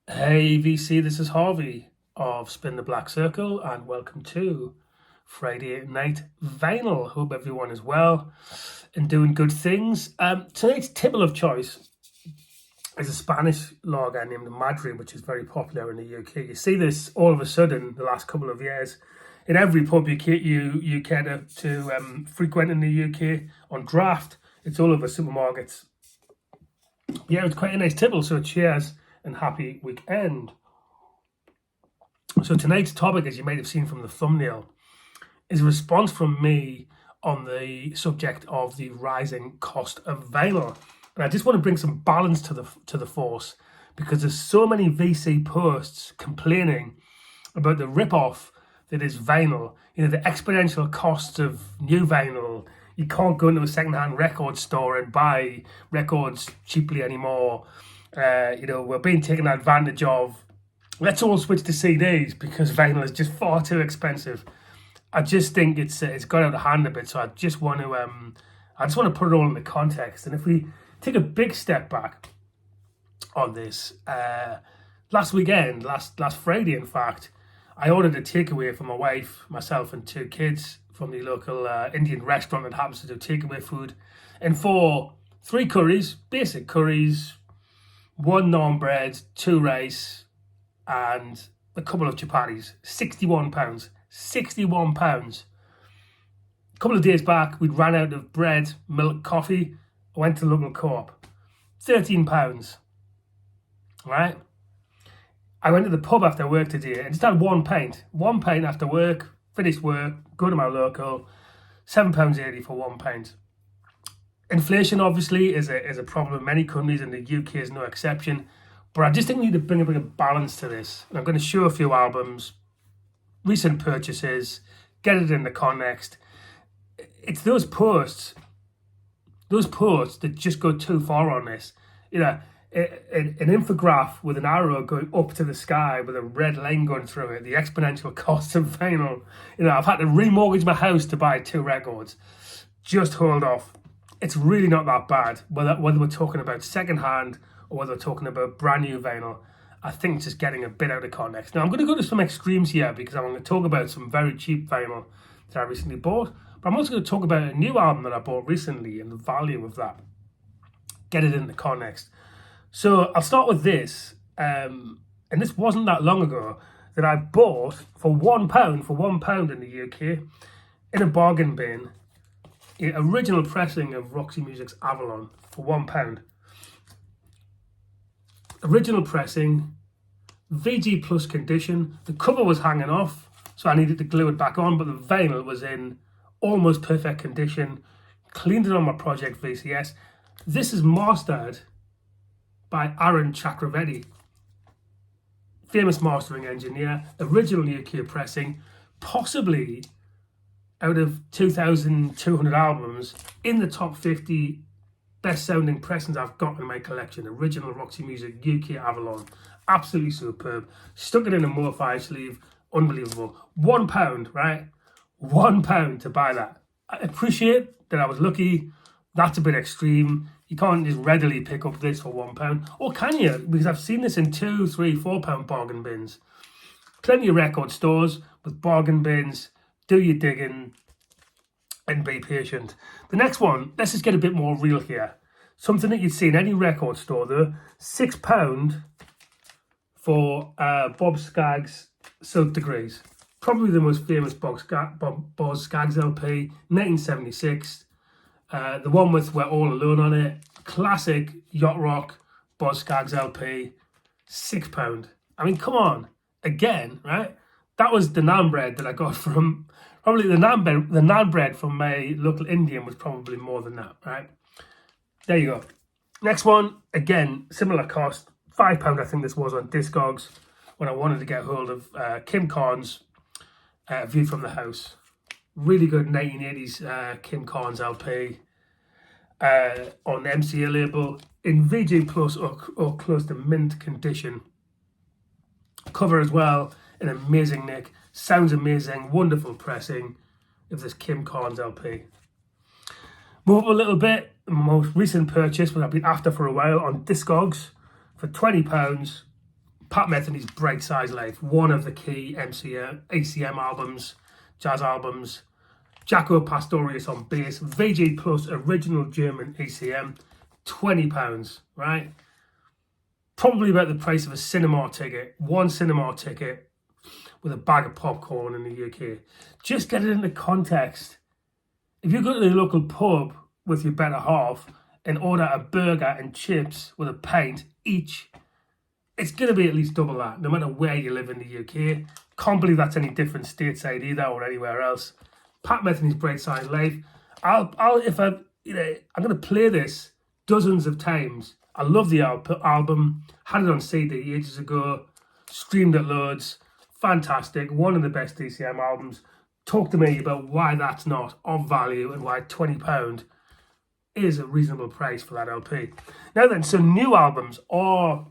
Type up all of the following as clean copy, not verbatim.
Hey VC, this is Harvey of Spin the Black Circle, and welcome to Friday Night Vinyl. Hope everyone is well and doing good things. Tonight's tipple of choice is a Spanish lager named Madrid, which is very popular in the UK. You see this all of a sudden the last couple of years in every pub you care to frequent in the UK on draft. It's all over supermarkets. Yeah, it's quite a nice tipple, so cheers and happy weekend. So tonight's topic, as you might have seen from the thumbnail, is a response from me on the subject of the rising cost of vinyl. And I just want to bring some balance to the force, because there's so many VC posts complaining about the rip-off that is vinyl. You know, the exponential costs of new vinyl. You can't go into a secondhand record store and buy records cheaply anymore. We're being taken advantage of. Let's all switch to CDs because vinyl is just far too expensive. I just think it's got out of hand a bit. So I just want to put it all into context. And if we take a big step back on this, last Friday, in fact, I ordered a takeaway for my wife, myself, and two kids from the local Indian restaurant that happens to do takeaway food, and for 3 curries, basic curries, 1 naan bread, 2 rice, and a couple of chapatis. £61. £61. A couple of days back, we'd ran out of bread, milk, coffee. I went to the local co-op. £13. Right? I went to the pub after work today and just had 1 pint. 1 pint after work, finished work, go to my local, £7.80 for 1 pint. Inflation obviously is a problem in many countries, and the UK is no exception. But I just think we need to bring a bit of balance to this. And I'm going to show a few albums, recent purchases, get it in the context. It's those posts that just go too far on this. You know, an infograph with an arrow going up to the sky with a red line going through it, the exponential cost of vinyl. You know, I've had to remortgage my house to buy 2 records. Just hold off. It's really not that bad, whether we're talking about secondhand or whether we're talking about brand new vinyl. I think it's just getting a bit out of context. Now, I'm going to go to some extremes here because I'm going to talk about some very cheap vinyl that I recently bought, but I'm also going to talk about a new album that I bought recently and the value of that. Get it in the context. So I'll start with this, and this wasn't that long ago, that I bought for £1 in the UK, in a bargain bin, the original pressing of Roxy Music's Avalon for £1. Original pressing, VG Plus condition. The cover was hanging off, so I needed to glue it back on, but the vinyl was in almost perfect condition. Cleaned it on my Project VCS. This is mastered by Aaron Chakravarti, famous mastering engineer, original UK pressing, possibly out of 2,200 albums, in the top 50 best sounding pressings I've got in my collection. Original Roxy Music UK Avalon, absolutely superb. Stuck it in a Mo 5 sleeve, unbelievable. £1, right? £1 to buy that. I appreciate that I was lucky. That's a bit extreme. You can't just readily pick up this for £1. Or can you? Because I've seen this in £2, £3, £4 bargain bins. Plenty of record stores with bargain bins. Do your digging and be patient. The next one, let's just get a bit more real here. Something that you'd see in any record store though. £6 for Bob Scaggs' Silk Degrees. Probably the most famous Bob Scaggs LP, 1976. The one with We're All Alone on it. Classic yacht rock Boz Scaggs LP. £6. I mean, come on. Again, right? That was the naan bread that I got from, probably the naan bread from my local Indian was probably more than that, right? There you go. Next one, again, similar cost. £5 I think this was on Discogs when I wanted to get hold of Kim Carnes' View from the House. Really good 1980s Kim Carnes LP on the MCA label in VG Plus or close to mint condition. Cover as well, an amazing nick, sounds amazing, wonderful pressing of this Kim Carnes LP. Move up a little bit, my most recent purchase, which I've been after for a while, on Discogs for £20. Pat Metheny's Bright Size Life, one of the key ACM albums, jazz albums. Jaco Pastorius on bass, VG Plus original German ACM, £20, right? Probably about the price of a cinema ticket, one cinema ticket with a bag of popcorn in the UK. Just get it into context. If you go to the local pub with your better half and order a burger and chips with a pint each, it's going to be at least double that, no matter where you live in the UK. Can't believe that's any different stateside either or anywhere else. Pat Metheny's Bright Size Life. I'm going to play this dozens of times. I love the album. Had it on CD ages ago. Streamed it loads. Fantastic. One of the best DCM albums. Talk to me about why that's not of value and why £20 is a reasonable price for that LP. Now then, so new albums are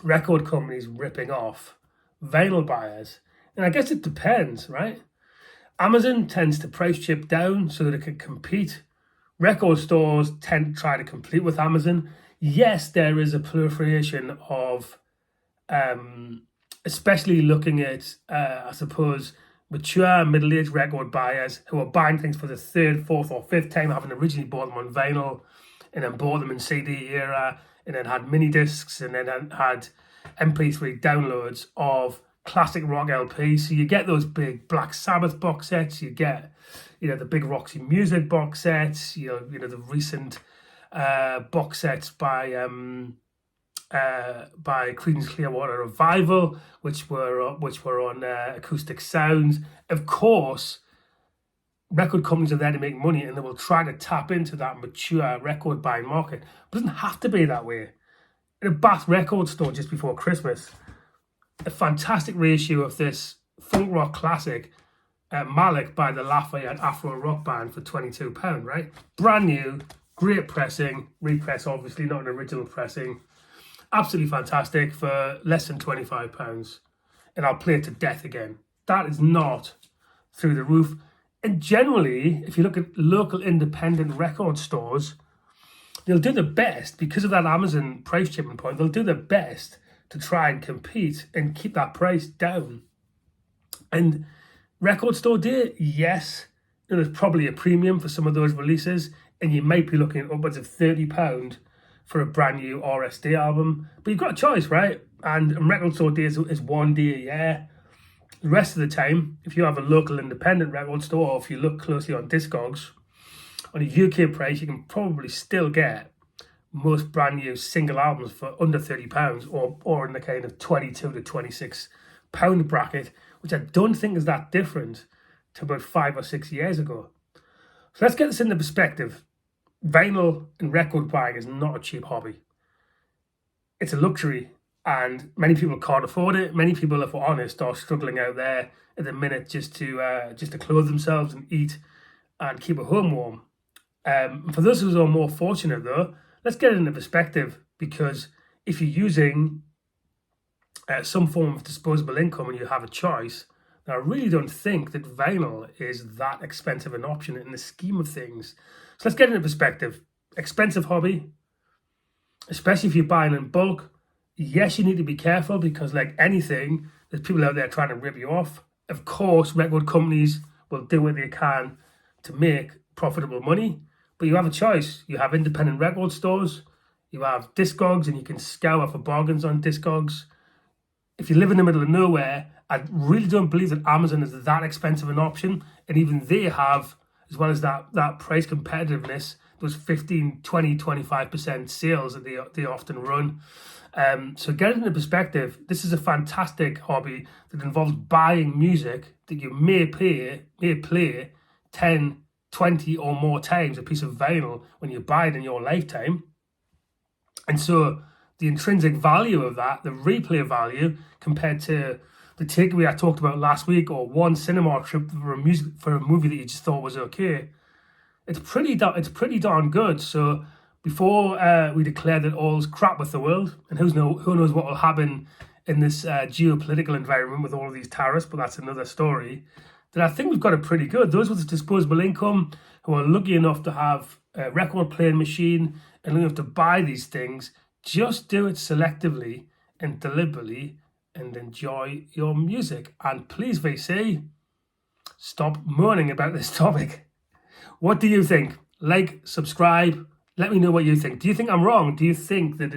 record companies ripping off vinyl buyers. And I guess it depends, right? Amazon tends to price chip down so that it can compete. Record stores tend to try to compete with Amazon. Yes, there is a proliferation of, especially looking at, I suppose, mature middle-aged record buyers who are buying things for the third, fourth, or fifth time, having originally bought them on vinyl and then bought them in CD era, and then had mini discs, and then had MP3 downloads of classic rock LPs. So you get those big Black Sabbath box sets, you get, the big Roxy Music box sets, the recent box sets by Creedence Clearwater Revival, which were on Acoustic Sounds. Of course, record companies are there to make money, and they will try to tap into that mature record buying market. But it doesn't have to be that way. In a Bath record store just before Christmas, a fantastic reissue of this folk rock classic, Malik by the Lafayette Afro Rock Band for £22, right? Brand new, great pressing, repress obviously, not an original pressing. Absolutely fantastic for less than £25. And I'll play it to death again. That is not through the roof. And generally, if you look at local independent record stores, they'll do their best, because of that Amazon price chipping point, they'll do their best to try and compete and keep that price down. And record store day, yes, there's probably a premium for some of those releases, and you might be looking at upwards of £30 for a brand new RSD album. But you've got a choice, right? And record store day is one day a year. The rest of the time, if you have a local independent record store, or if you look closely on Discogs, on a UK price, you can probably still get most brand new single albums for under £30, or in the kind of £22 to £26 bracket, which I don't think is that different to about 5 or 6 years ago. So let's get this into perspective. Vinyl and record buying is not a cheap hobby. It's a luxury, and many people can't afford it. Many people, if we're honest, are struggling out there at the minute just to clothe themselves and eat and keep a home warm. For those who are more fortunate, though, let's get it into perspective, because if you're using some form of disposable income and you have a choice, now I really don't think that vinyl is that expensive an option in the scheme of things. So let's get into perspective. Expensive hobby, especially if you're buying in bulk. Yes, you need to be careful, because like anything, there's people out there trying to rip you off. Of course, record companies will do what they can to make profitable money, but you have a choice. You have independent record stores, you have Discogs, and you can scour for bargains on Discogs. If you live in the middle of nowhere, I really don't believe that Amazon is that expensive an option, and even they have, as well as that price competitiveness, those 15, 20, 25% sales that they often run. So get it into perspective. This is a fantastic hobby that involves buying music that you may play 10, 20 or more times a piece of vinyl when you buy it in your lifetime. And so the intrinsic value of that, the replay value, compared to the takeaway I talked about last week, or one cinema trip for a movie that you just thought was okay, it's pretty darn good. So before we declare that all's crap with the world, and who knows what will happen in this geopolitical environment with all of these tariffs, but that's another story, then I think we've got it pretty good. Those with disposable income who are lucky enough to have a record playing machine and lucky enough to buy these things, just do it selectively and deliberately and enjoy your music. And please, VC, stop moaning about this topic. What do you think? Like, subscribe, let me know what you think. Do you think I'm wrong? Do you think that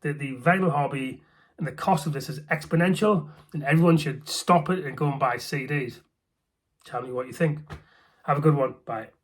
that the vinyl hobby and the cost of this is exponential and everyone should stop it and go and buy CDs? Tell me what you think. Have a good one. Bye.